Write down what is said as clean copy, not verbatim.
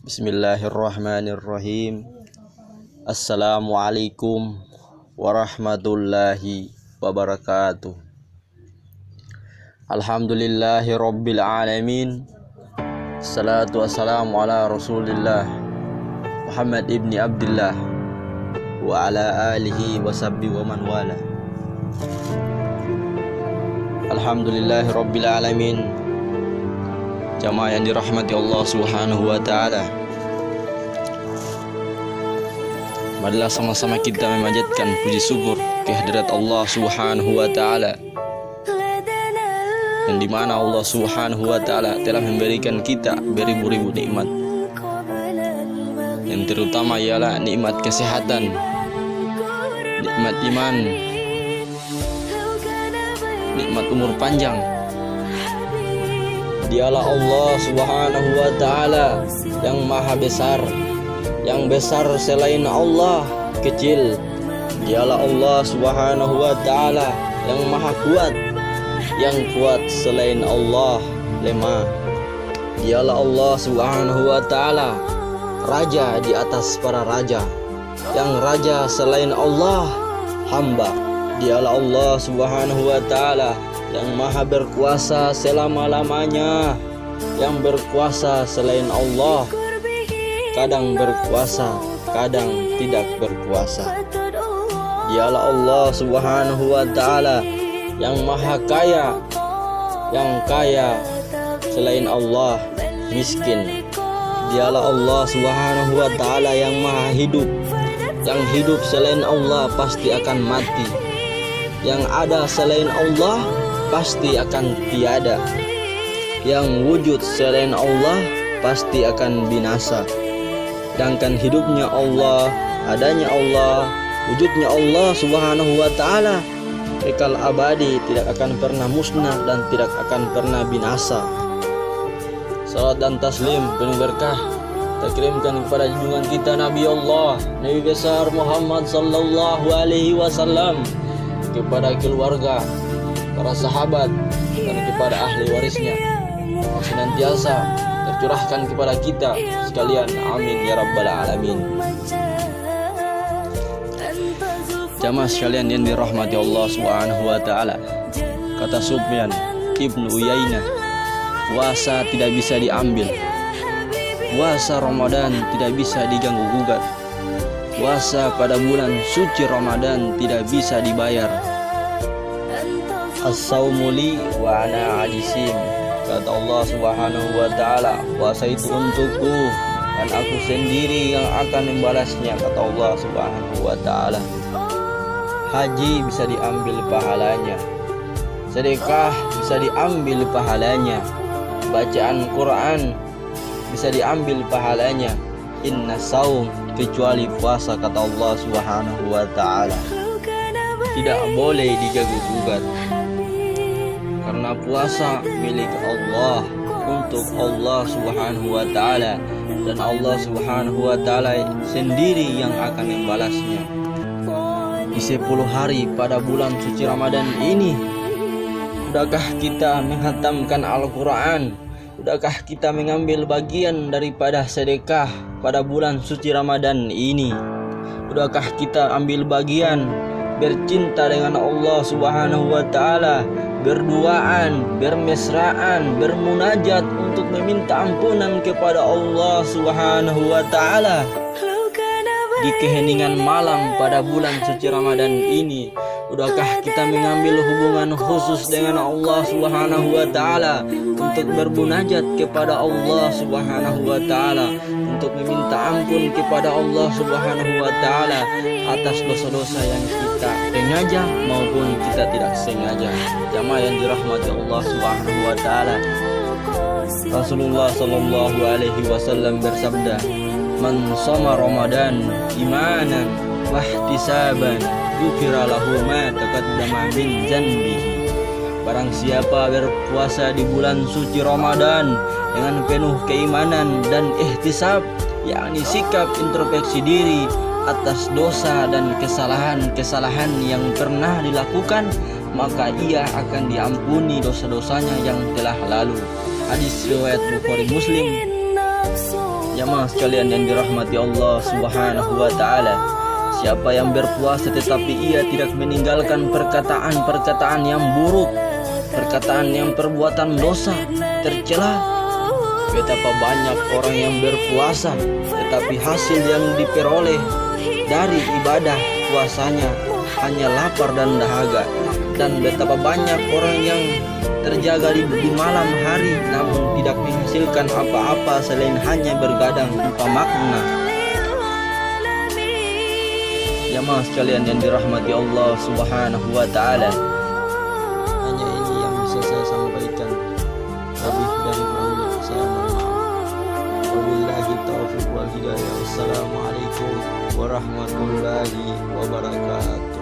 Bismillahirrahmanirrahim. Assalamualaikum warahmatullahi wabarakatuh. Alhamdulillahi rabbil alamin. Salatu wassalamu ala rasulillah Muhammad ibni Abdullah wa ala alihi wa sahbihi wa man wala. Alhamdulillahi rabbil alamin. Jamaah yang dirahmati Allah Subhanahu wa taala. Marilah sama-sama kita memanjatkan puji syukur kehadirat Allah Subhanahu wa taala, yang dimana Allah Subhanahu wa taala telah memberikan kita beribu-ribu nikmat, yang terutama ialah nikmat kesehatan, nikmat iman, nikmat umur panjang. Dialah Allah Subhanahu wa taala yang maha besar, yang besar selain Allah kecil. Dialah Allah Subhanahu wa taala yang maha kuat, yang kuat selain Allah lemah. Dialah Allah Subhanahu wa taala raja di atas para raja, yang raja selain Allah hamba. Dialah Allah Subhanahu wa taala yang maha berkuasa selama-lamanya, yang berkuasa selain Allah, kadang berkuasa, kadang tidak berkuasa. Dialah Allah Subhanahu wa taala yang maha kaya, yang kaya selain Allah miskin. Dialah Allah Subhanahu wa taala yang maha hidup, yang hidup selain Allah pasti akan mati, yang ada selain Allah pasti akan tiada, yang wujud selain Allah pasti akan binasa. Sedangkan hidupnya Allah, adanya Allah, wujudnya Allah Subhanahu wa taala kekal abadi, tidak akan pernah musnah dan tidak akan pernah binasa. Salat dan taslim penuh berkah kita kirimkan kepada junjungan kita Nabi Allah, Nabi besar Muhammad sallallahu alaihi wasallam, kepada keluarga, para sahabat, dan kepada ahli warisnya, yang senantiasa tercurahkan kepada kita sekalian. Amin ya rabbal alamin. Jamaah sekalian yang dirahmati Allah Subhanahu wa taala, kata Sufyan Ibnu Uyainah, puasa tidak bisa diambil, puasa Ramadan tidak bisa diganggu gugat, puasa pada bulan suci Ramadan tidak bisa dibayar. As-saumu li wa ana ajisim, kata Allah Subhanahu wa taala, puasa itu untukku dan aku sendiri yang akan membalasnya, kata Allah Subhanahu wa taala. Haji bisa diambil pahalanya, sedekah bisa diambil pahalanya, bacaan Quran bisa diambil pahalanya, inna saum, kecuali puasa, kata Allah Subhanahu wa taala, tidak boleh diganggu gugat. Karena puasa milik Allah, untuk Allah Subhanahu wa taala, dan Allah Subhanahu wa taala sendiri yang akan membalasnya. Di 10 hari pada bulan suci Ramadan ini, sudahkah kita menghatamkan Al-Quran? Sudahkah kita mengambil bagian daripada sedekah pada bulan suci Ramadan ini? Sudahkah kita ambil bagian bercinta dengan Allah Subhanahu wa taala, berduaan, bermesraan, bermunajat untuk meminta ampunan kepada Allah Subhanahu wa taala di keheningan malam pada bulan suci Ramadan ini? Sudahkah kita mengambil hubungan khusus dengan Allah Subhanahu wa taala untuk bermunajat kepada Allah Subhanahu wa taala, untuk meminta ampun kepada Allah Subhanahu wa taala atas dosa-dosa yang kita sengaja maupun kita tidak sengaja? Jamaah yang dirahmati Allah Subhanahu wa taala, Rasulullah sallallahu alaihi wasallam bersabda, "Man shoma Ramadan imanan wa ihtisaban, ghufira lahu ma taqaddama min dzanbihi." Barang siapa berpuasa di bulan suci Ramadan dengan penuh keimanan dan ihtisab, yakni sikap introspeksi diri atas dosa dan kesalahan-kesalahan yang pernah dilakukan, maka ia akan diampuni dosa-dosanya yang telah lalu. Hadis riwayat Bukhari Muslim. Jamaah sekalian yang dirahmati Allah Subhanahu wa taala, siapa yang berpuasa tetapi ia tidak meninggalkan perkataan-perkataan yang buruk, perkataan yang perbuatan dosa, tercela. Betapa banyak orang yang berpuasa tetapi hasil yang diperoleh dari ibadah puasanya hanya lapar dan dahaga. Dan betapa banyak orang yang terjaga di malam hari namun tidak menghasilkan apa-apa selain hanya bergadang tanpa makna. Jamaah sekalian yang dirahmati Allah Subhanahu wa taala, hanya ini yang bisa saya sampaikan. Lebih dari kurangnya saya mohon maaf. Wabillahi taufiq wal hidayah. Wassalamualaikum warahmatullahi wabarakatuh.